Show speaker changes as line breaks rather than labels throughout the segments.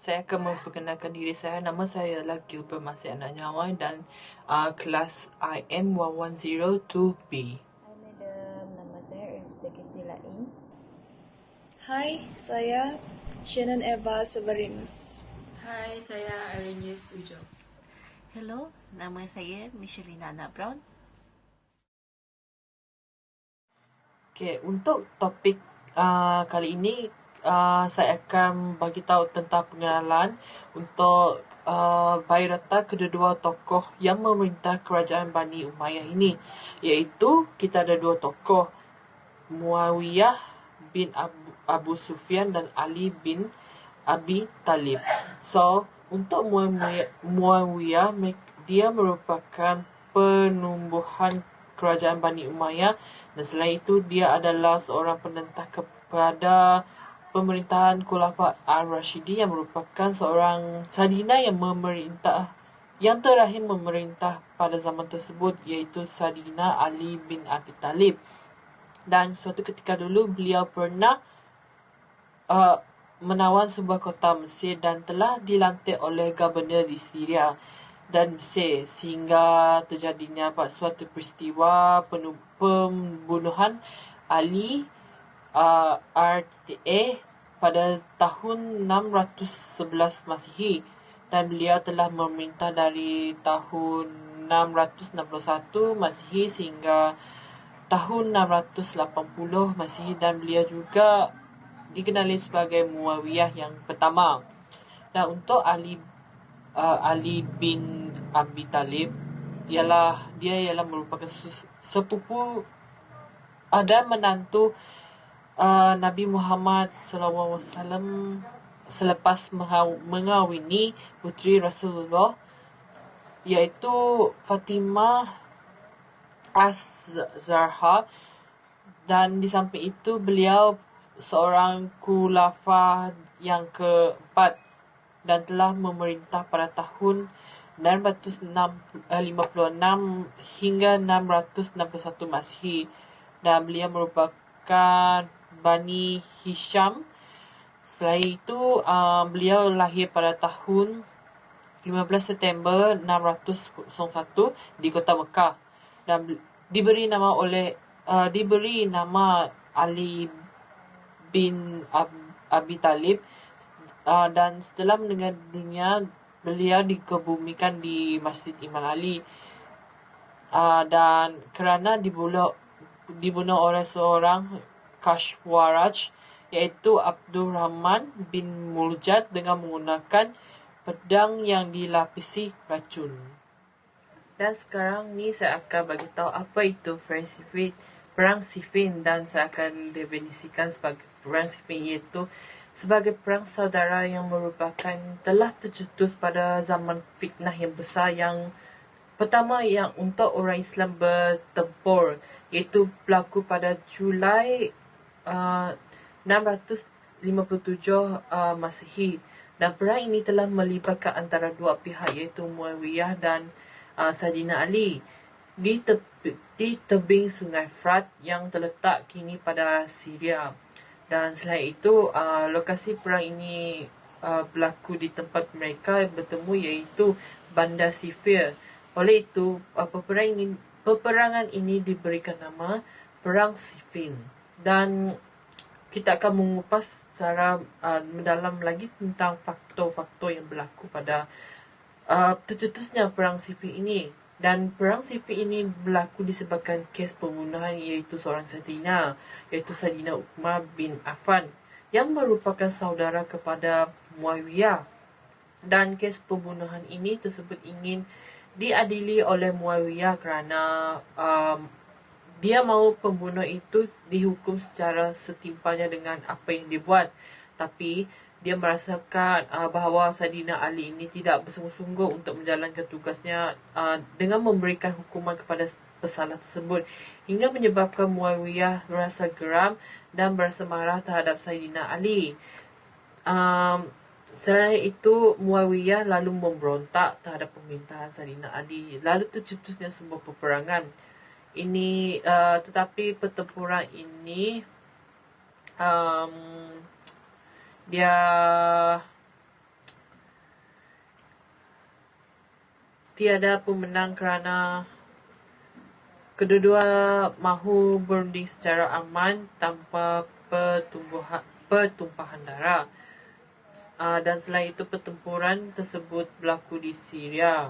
Saya akan memperkenalkan diri saya. Nama saya adalah Gilbert Masih Anak Nyawai dan kelas IM 1102B.
Hai madam, nama saya Ernesta Kesilain.
Hai, saya Shannon Eva Severinus.
Hai, saya Irenius Ujo.
Hello, nama saya Michelina Anna Brown.
Okay, untuk topik kali ini saya akan bagi tahu tentang pengenalan untuk biodata kedua tokoh yang memerintah kerajaan Bani Umayyah ini, iaitu kita ada dua tokoh, Muawiyah bin Abu Sufyan dan Ali bin Abi Talib. So, untuk Muawiyah, dia merupakan penumbuhan kerajaan Bani Umayyah, dan selain itu dia adalah seorang penentang kepada pemerintahan Khulafa Ar-Rashidi yang merupakan seorang Sadina yang terakhir memerintah pada zaman tersebut, iaitu Sadina Ali bin Abi Talib. Dan suatu ketika dulu beliau pernah menawan sebuah kota Mesir dan telah dilantik oleh gubernur di Syria dan Mesir, sehingga terjadinya suatu peristiwa pembunuhan Ali RTA pada tahun 611 Masihi, dan beliau telah memerintah dari tahun 661 Masihi sehingga tahun 680 Masihi, dan beliau juga dikenali sebagai Muawiyah yang pertama. Dan untuk Ali bin Abi Talib dia ialah merupakan sepupu dan menantu Nabi Muhammad SAW selepas mengawini puteri Rasulullah, iaitu Fatimah Az-Zahra. Dan di samping itu beliau seorang khulafa yang keempat dan telah memerintah pada tahun 656 hingga 661 Masihi, dan beliau merupakan Bani Hisham. Selain itu beliau lahir pada tahun 15 September 601 di kota Mekah, dan diberi nama Ali bin Abi Talib, dan setelah meninggal dunia beliau dikebumikan di Masjid Imam Ali, dan kerana dibunuh oleh seorang Kashwaraj, iaitu Abdul Rahman bin Muljad, dengan menggunakan pedang yang dilapisi racun. Dan sekarang ni saya akan bagi tahu apa itu Perang Siffin, dan saya akan definisikan sebagai Perang Siffin iaitu sebagai perang saudara yang merupakan telah tercetus pada zaman fitnah yang besar yang pertama yang untuk orang Islam bertempur, iaitu berlaku pada Julai 657 Masihi. Dan perang ini telah melibatkan antara dua pihak, iaitu Muawiyah dan Sadina Ali di tebing Sungai Frat yang terletak kini pada Syria. Dan selain itu lokasi perang ini berlaku di tempat mereka bertemu, iaitu Bandar Siffin. Oleh itu peperangan ini diberikan nama Perang Siffin. Dan kita akan mengupas secara mendalam lagi tentang faktor-faktor yang berlaku pada tercetusnya Perang Siffin ini. Dan Perang Siffin ini berlaku disebabkan kes pembunuhan iaitu seorang Sadina, iaitu Sadina Uthman bin Affan, yang merupakan saudara kepada Muawiyah. Dan kes pembunuhan ini tersebut ingin diadili oleh Muawiyah kerana dia mahu pembunuh itu dihukum secara setimpanya dengan apa yang dibuat. Tapi dia merasakan bahawa Sadina Ali ini tidak bersungguh-sungguh untuk menjalankan tugasnya dengan memberikan hukuman kepada pesalah tersebut, hingga menyebabkan Muawiyah merasa geram dan berasa marah terhadap Sadina Ali. Selain itu, Muawiyah lalu memberontak terhadap pemerintahan Sadina Ali. Lalu tercetusnya sebuah peperangan ini, tetapi pertempuran ini dia tiada pemenang kerana kedua-dua mahu berunding secara aman tanpa pertumpahan darah. Dan selain itu, pertempuran tersebut berlaku di Syria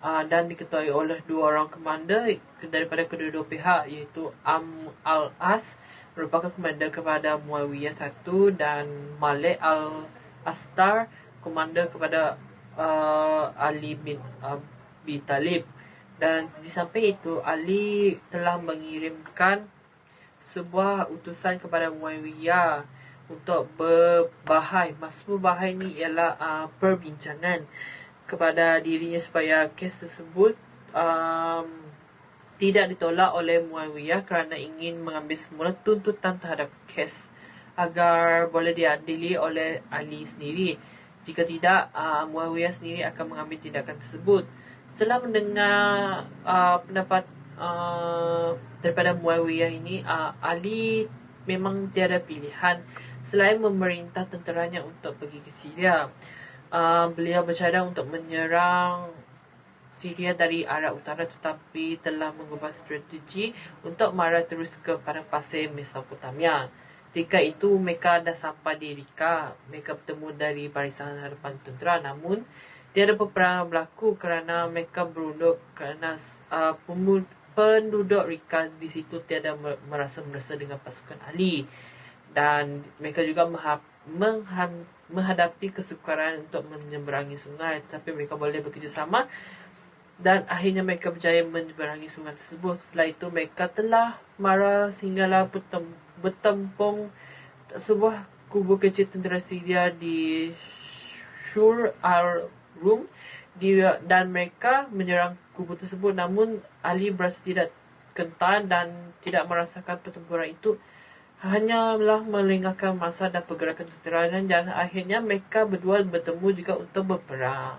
dan diketuai oleh dua orang komander daripada kedua-dua pihak, iaitu al-As merupakan komander kepada Muawiyah I dan Malik al-Astar komander kepada Ali bin Abi Talib. Dan di samping itu, Ali telah mengirimkan sebuah utusan kepada Muawiyah untuk berbahai. Maksud berbahai ni ialah perbincangan kepada dirinya supaya kes tersebut tidak ditolak oleh Muawiyah kerana ingin mengambil semula tuntutan terhadap kes agar boleh diadili oleh Ali sendiri. Jika tidak, Muawiyah sendiri akan mengambil tindakan tersebut. Setelah mendengar pendapat daripada Muawiyah ini, Ali memang tiada pilihan selain memerintah tenteranya untuk pergi ke Syria. Beliau bercadang untuk menyerang Syria dari arah utara, tetapi telah mengubah strategi untuk marah terus ke padang pasir Mesopotamia. Ketika itu mereka dah sampai di Rika. Mereka bertemu dari barisan hadapan tentera, namun tiada peperangan berlaku kerana mereka berunduk kerana penduduk Rika di situ tiada merasa dengan pasukan Ali, dan mereka juga menghadapi kesukaran untuk menyeberangi sungai, tetapi mereka boleh bekerjasama dan akhirnya mereka berjaya menyeberangi sungai tersebut. Setelah itu mereka telah marah sehinggalah bertempung sebuah kubu kecil tentera Syria di Shur al-Rum dan mereka menyerang kubu tersebut, namun Ali berasa tidak kental dan tidak merasakan pertempuran itu hanyalah melengahkan masa dan pergerakan tentera, dan akhirnya mereka berdua bertemu juga untuk berperang.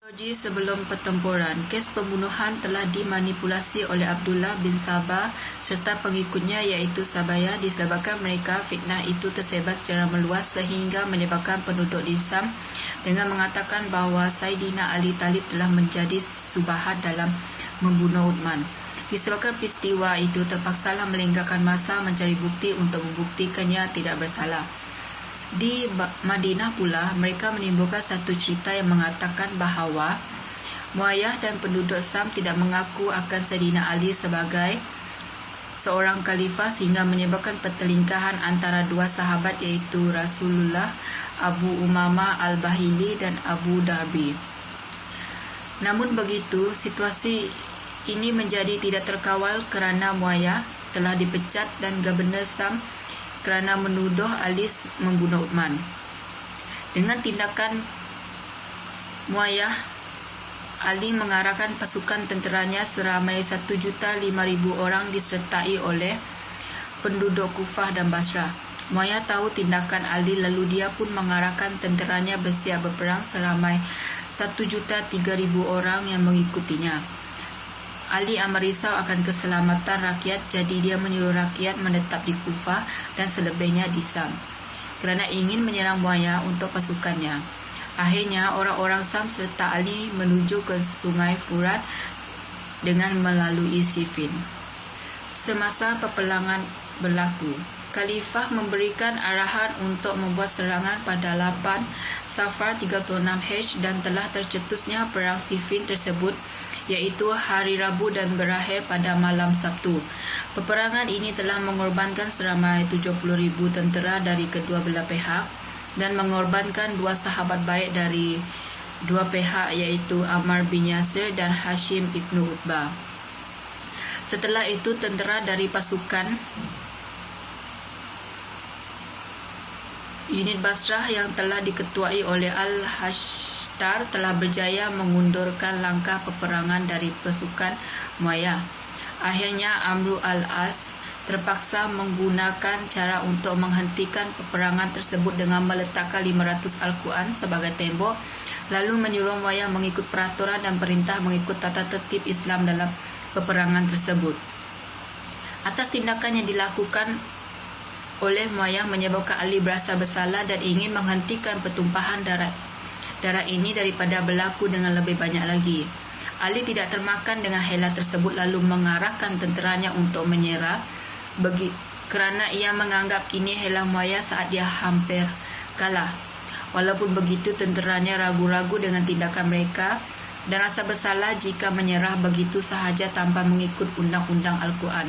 Sebelum pertempuran, kes pembunuhan telah dimanipulasi oleh Abdullah bin Sabah serta pengikutnya iaitu Sabaya disebabkan mereka fitnah itu tersebar secara meluas sehingga menyebabkan penduduk di Sam dengan mengatakan bahawa Saidina Ali Talib telah menjadi subahat dalam membunuh Uthman. Disebabkan peristiwa itu, terpaksalah melengahkan masa mencari bukti untuk membuktikannya tidak bersalah. Di Madinah pula, mereka menimbulkan satu cerita yang mengatakan bahawa Muayyah dan penduduk Sam tidak mengaku akan Saidina Ali sebagai seorang khalifah sehingga menyebabkan pertelingkahan antara dua sahabat iaitu Rasulullah, Abu Umamah al-Bahili dan Abu Darbi. Namun begitu, situasi ini menjadi tidak terkawal kerana Muayyah telah dipecat dan Gubernur Sam kerana menuduh Ali membunuh Uthman. Dengan tindakan Muayyah, Ali mengarahkan pasukan tenteranya seramai 1,500,000 orang disertai oleh penduduk Kufah dan Basrah. Muayyah tahu tindakan Ali lalu dia pun mengarahkan tenteranya bersiap berperang seramai 1,300,000 orang yang mengikutinya. Ali amat risau akan keselamatan rakyat, jadi dia menyuruh rakyat menetap di Kufah dan selebihnya di Sam kerana ingin menyerang Muayyah untuk pasukannya. Akhirnya orang-orang Sam serta Ali menuju ke sungai Furat dengan melalui Siffin. Semasa peperangan berlaku, Khalifah memberikan arahan untuk membuat serangan pada 8 Safar 36 dan telah tercetusnya perang Siffin tersebut iaitu hari Rabu dan berakhir pada malam Sabtu. Peperangan ini telah mengorbankan seramai 70,000 tentera dari kedua belah pihak dan mengorbankan dua sahabat baik dari dua pihak iaitu Ammar bin Yasir dan Hashim ibnu Utbah. Setelah itu, tentera dari pasukan unit Basrah yang telah diketuai oleh Al-Hashtar telah berjaya mengundurkan langkah peperangan dari pasukan Muayyah. Akhirnya Amru al-As terpaksa menggunakan cara untuk menghentikan peperangan tersebut dengan meletakkan 500 Al-Quran sebagai tembok, lalu menyuruh Muayyah mengikut peraturan dan perintah mengikut tata tertib Islam dalam peperangan tersebut. Atas tindakan yang dilakukan oleh Muayyah menyebabkan Ali berasa bersalah dan ingin menghentikan pertumpahan darah darah ini daripada berlaku dengan lebih banyak lagi. Ali tidak termakan dengan hela tersebut lalu mengarahkan tenteranya untuk menyerah kerana ia menganggap ini hela Muayyah saat dia hampir kalah. Walaupun begitu, tenteranya ragu-ragu dengan tindakan mereka dan rasa bersalah jika menyerah begitu sahaja tanpa mengikut undang-undang Al-Quran.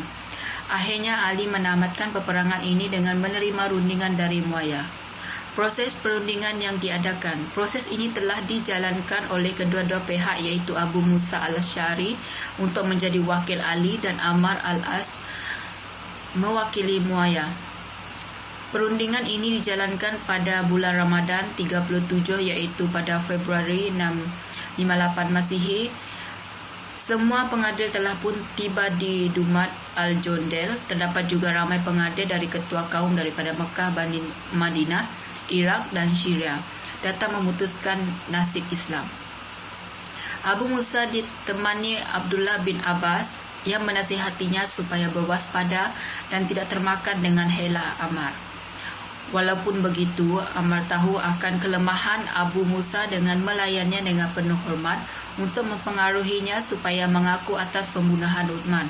Akhirnya Ali menamatkan peperangan ini dengan menerima rundingan dari Muayyah. Proses perundingan yang diadakan. Proses ini telah dijalankan oleh kedua-dua pihak iaitu Abu Musa al-Asy'ari untuk menjadi wakil Ali dan Ammar al-As mewakili Muayyah. Perundingan ini dijalankan pada bulan Ramadan 37 iaitu pada Februari 658 Masihi. Semua pengadil telah pun tiba di Dumat Al-Jondel. Terdapat juga ramai pengadil dari ketua kaum daripada Mekah, Madinah, Iraq dan Syria datang memutuskan nasib Islam. Abu Musa ditemani Abdullah bin Abbas yang menasihatinya supaya berwaspada dan tidak termakan dengan hela Ammar. Walaupun begitu, Ammar tahu akan kelemahan Abu Musa dengan melayannya dengan penuh hormat untuk mempengaruhinya supaya mengaku atas pembunuhan Uthman.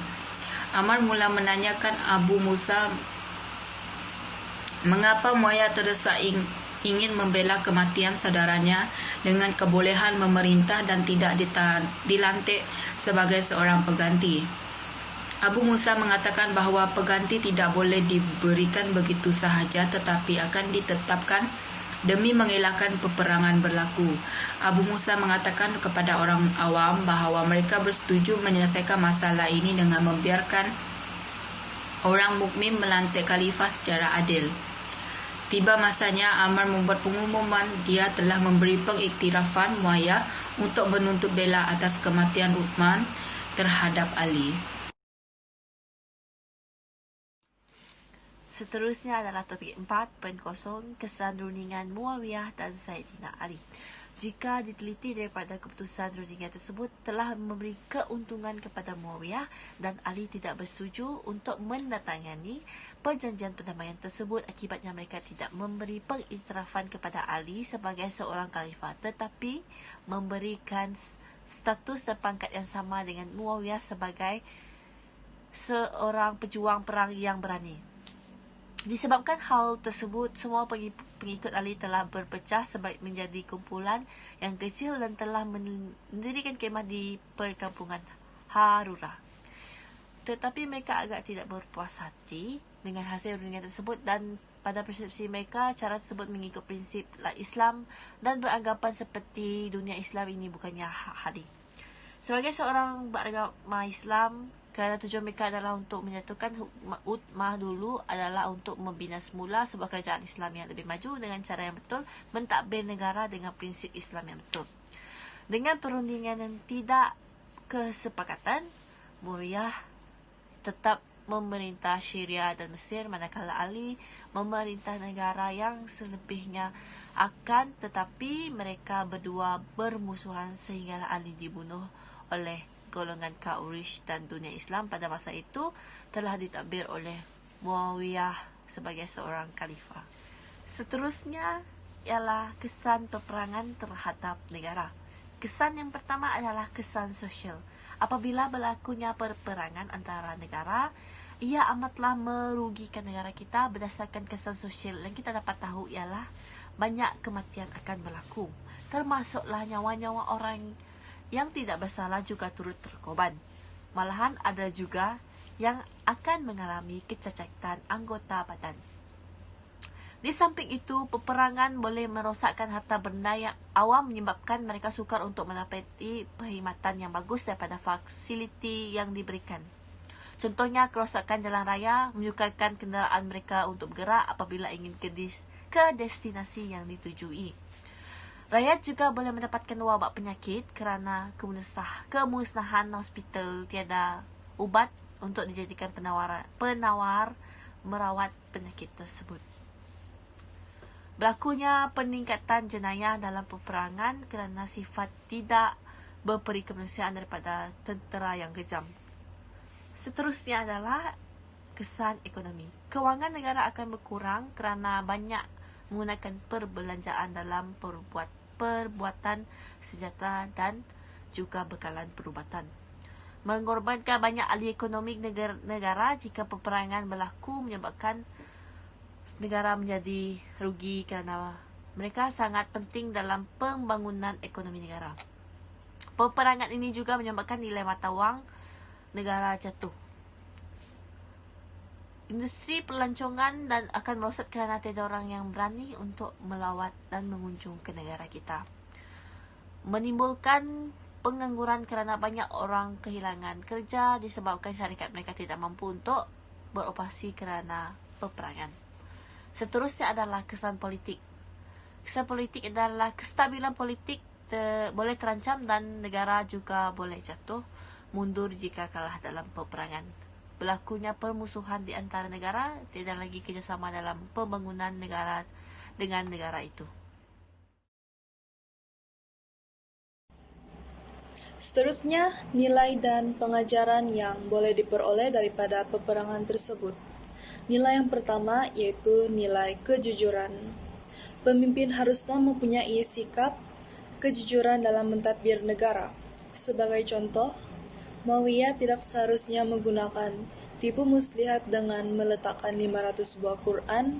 Ammar mula menanyakan Abu Musa mengapa Muayyah terdesak ingin membela kematian saudaranya dengan kebolehan memerintah dan tidak dilantik sebagai seorang pengganti. Abu Musa mengatakan bahawa pengganti tidak boleh diberikan begitu sahaja tetapi akan ditetapkan demi mengelakkan peperangan berlaku. Abu Musa mengatakan kepada orang awam bahawa mereka bersetuju menyelesaikan masalah ini dengan membiarkan orang mukmin melantik khalifah secara adil. Tiba masanya Ammar membuat pengumuman dia telah memberi pengiktirafan Muayyah untuk menuntut bela atas kematian Uthman terhadap Ali.
Seterusnya adalah topik 4.0, kesan rundingan Muawiyah dan Saidina Ali. Jika diteliti daripada keputusan rundingan tersebut telah memberi keuntungan kepada Muawiyah dan Ali tidak bersetuju untuk menandatangani perjanjian perdamaian tersebut, akibatnya mereka tidak memberi pengiktirafan kepada Ali sebagai seorang khalifah tetapi memberikan status dan pangkat yang sama dengan Muawiyah sebagai seorang pejuang perang yang berani. Disebabkan hal tersebut, semua pengikut Ali telah berpecah menjadi kumpulan yang kecil dan telah mendirikan kemah di perkampungan Harura. Tetapi mereka agak tidak berpuas hati dengan hasil rundingan tersebut dan pada persepsi mereka, cara tersebut mengikut prinsip Islam dan beranggapan seperti dunia Islam ini bukannya hak hadis. Sebagai seorang beragama Islam, kerana tujuan mereka adalah untuk menyatukan ummah dulu adalah untuk membina semula sebuah kerajaan Islam yang lebih maju dengan cara yang betul, mentadbir negara dengan prinsip Islam yang betul. Dengan perundingan yang tidak kesepakatan, Muawiyah tetap memerintah Syria dan Mesir manakala Ali memerintah negara yang selebihnya akan tetapi mereka berdua bermusuhan sehinggalah Ali dibunuh oleh golongan Quraisy dan dunia Islam pada masa itu telah ditadbir oleh Muawiyah sebagai seorang khalifah. Seterusnya ialah kesan peperangan terhadap negara. Kesan yang pertama adalah kesan sosial. Apabila berlakunya peperangan antara negara, ia amatlah merugikan negara kita berdasarkan kesan sosial yang kita dapat tahu ialah banyak kematian akan berlaku. Termasuklah nyawa-nyawa orang yang tidak bersalah juga turut terkorban. Malahan ada juga yang akan mengalami kecacatan anggota badan. Di samping itu, peperangan boleh merosakkan harta benda yang awam menyebabkan mereka sukar untuk mendapati perkhidmatan yang bagus daripada fasiliti yang diberikan. Contohnya, kerosakan jalan raya menyukarkan kenderaan mereka untuk bergerak apabila ingin ke destinasi yang ditujui. Rakyat juga boleh mendapatkan wabak penyakit kerana kemusnahan hospital tiada ubat untuk dijadikan penawar merawat penyakit tersebut. Berlakunya peningkatan jenayah dalam peperangan kerana sifat tidak berperi kemanusiaan daripada tentera yang kejam. Seterusnya adalah kesan ekonomi. Kewangan negara akan berkurang kerana banyak menggunakan perbelanjaan dalam perbuatan senjata dan juga bekalan perubatan. Mengorbankan banyak ahli ekonomi negara jika peperangan berlaku menyebabkan negara menjadi rugi kerana mereka sangat penting dalam pembangunan ekonomi negara. Peperangan ini juga menyebabkan nilai mata wang negara jatuh. Industri pelancongan dan akan merosot kerana tiada orang yang berani untuk melawat dan mengunjung ke negara kita. Menimbulkan pengangguran kerana banyak orang kehilangan kerja disebabkan syarikat mereka tidak mampu untuk beroperasi kerana peperangan. Seterusnya adalah kesan politik. Kesan politik adalah kestabilan politik boleh terancam dan negara juga boleh jatuh mundur jika kalah dalam peperangan. Berlakunya permusuhan di antara negara, tidak lagi kerjasama dalam pembangunan negara dengan negara itu.
Seterusnya, nilai dan pengajaran yang boleh diperoleh daripada peperangan tersebut. Nilai yang pertama yaitu nilai kejujuran. Pemimpin haruslah mempunyai sikap kejujuran dalam mentadbir negara. Sebagai contoh, Muawiyah tidak seharusnya menggunakan tipu muslihat dengan meletakkan 500 buah Quran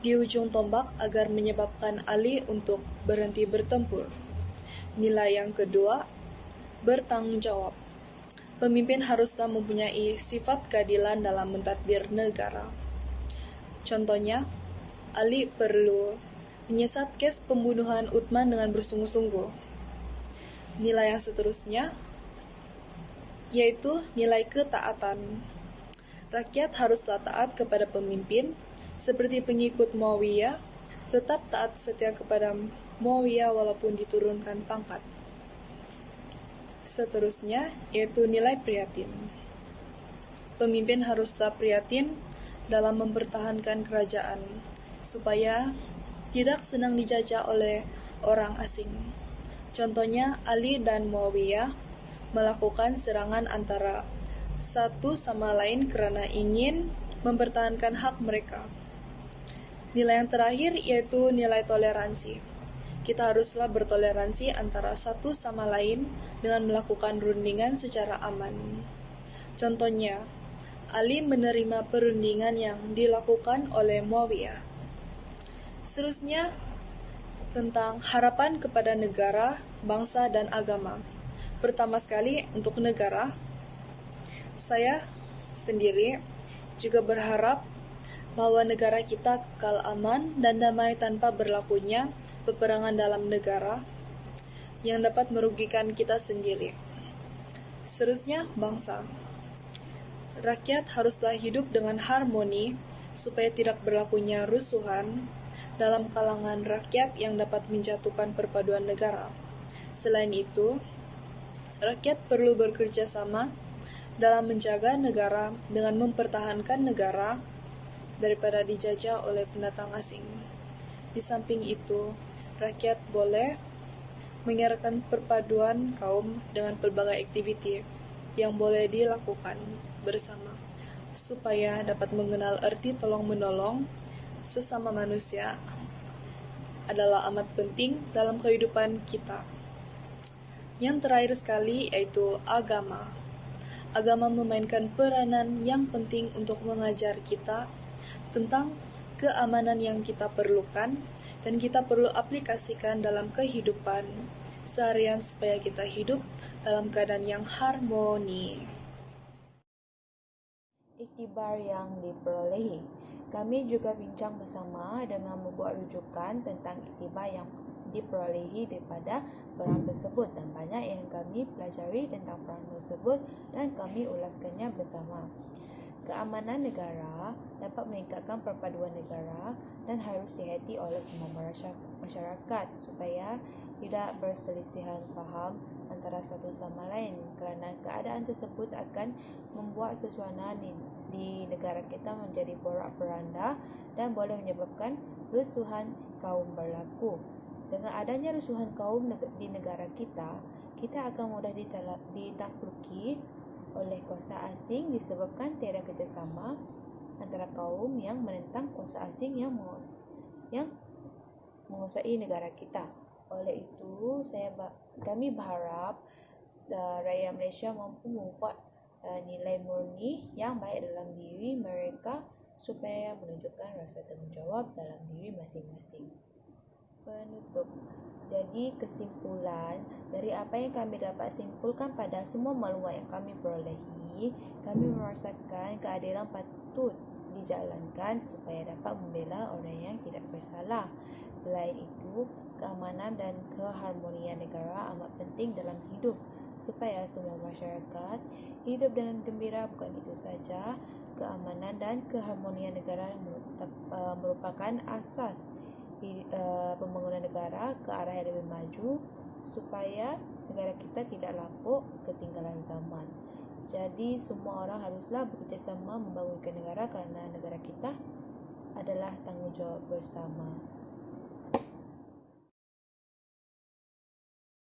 di ujung tombak agar menyebabkan Ali untuk berhenti bertempur. Nilai yang kedua, bertanggung jawab. Pemimpin haruslah mempunyai sifat keadilan dalam mentadbir negara. Contohnya, Ali perlu menyesat kes pembunuhan Uthman dengan bersungguh-sungguh. Nilai yang seterusnya yaitu nilai ketaatan. Rakyat haruslah taat kepada pemimpin, seperti pengikut Muawiyah, tetap taat setia kepada Muawiyah walaupun diturunkan pangkat. Seterusnya yaitu nilai prihatin. Pemimpin haruslah prihatin dalam mempertahankan kerajaan, supaya tidak senang dijajah oleh orang asing. Contohnya, Ali dan Muawiyah melakukan serangan antara satu sama lain kerana ingin mempertahankan hak mereka. Nilai yang terakhir yaitu nilai toleransi. Kita haruslah bertoleransi antara satu sama lain dengan melakukan rundingan secara aman. Contohnya, Ali menerima perundingan yang dilakukan oleh Muawiyah. Seterusnya, tentang harapan kepada negara, bangsa, dan agama. Pertama sekali, untuk negara, saya sendiri juga berharap bahwa negara kita kekal aman dan damai tanpa berlakunya peperangan dalam negara yang dapat merugikan kita sendiri. Seterusnya, bangsa. Rakyat haruslah hidup dengan harmoni supaya tidak berlakunya rusuhan dalam kalangan rakyat yang dapat menjatuhkan perpaduan negara. Selain itu, rakyat perlu bekerja sama dalam menjaga negara dengan mempertahankan negara daripada dijajah oleh pendatang asing. Di samping itu, rakyat boleh mengeratkan perpaduan kaum dengan pelbagai aktiviti yang boleh dilakukan bersama, supaya dapat mengenal arti tolong-menolong sesama manusia adalah amat penting dalam kehidupan kita. Yang terakhir sekali yaitu agama. Agama memainkan peranan yang penting untuk mengajar kita tentang keamanan yang kita perlukan dan kita perlu aplikasikan dalam kehidupan seharian supaya kita hidup dalam keadaan yang harmoni.
Iktibar yang diperolehi. Kami juga bincang bersama dengan membuat rujukan tentang iktibar yang diperolehi daripada perang tersebut dan banyak yang kami pelajari tentang perang tersebut dan kami ulaskannya bersama. Keamanan negara dapat meningkatkan perpaduan negara dan harus dihayati oleh semua masyarakat supaya tidak berselisihan faham antara satu sama lain kerana keadaan tersebut akan membuat suasana di negara kita menjadi porak-poranda dan boleh menyebabkan rusuhan kaum berlaku. Dengan adanya rusuhan kaum di negara kita, kita akan mudah ditakluki oleh kuasa asing disebabkan tiada kerjasama antara kaum yang menentang kuasa asing yang menguasai negara kita. Oleh itu, kami berharap rakyat Malaysia mampu membuat nilai murni yang baik dalam diri mereka supaya menunjukkan rasa tanggungjawab dalam diri masing-masing. Penutup. Jadi kesimpulan dari apa yang kami dapat simpulkan pada semua maklumat yang kami perolehi, kami merasakan keadilan patut dijalankan supaya dapat membela orang yang tidak bersalah. Selain itu, keamanan dan keharmonian negara amat penting dalam hidup supaya semua masyarakat hidup dengan gembira. Bukan itu saja, keamanan dan keharmonian negara merupakan asas pembangunan negara ke arah yang lebih maju supaya negara kita tidak lapuk ketinggalan zaman. Jadi semua orang haruslah bekerjasama membangunkan negara kerana negara kita adalah tanggungjawab bersama.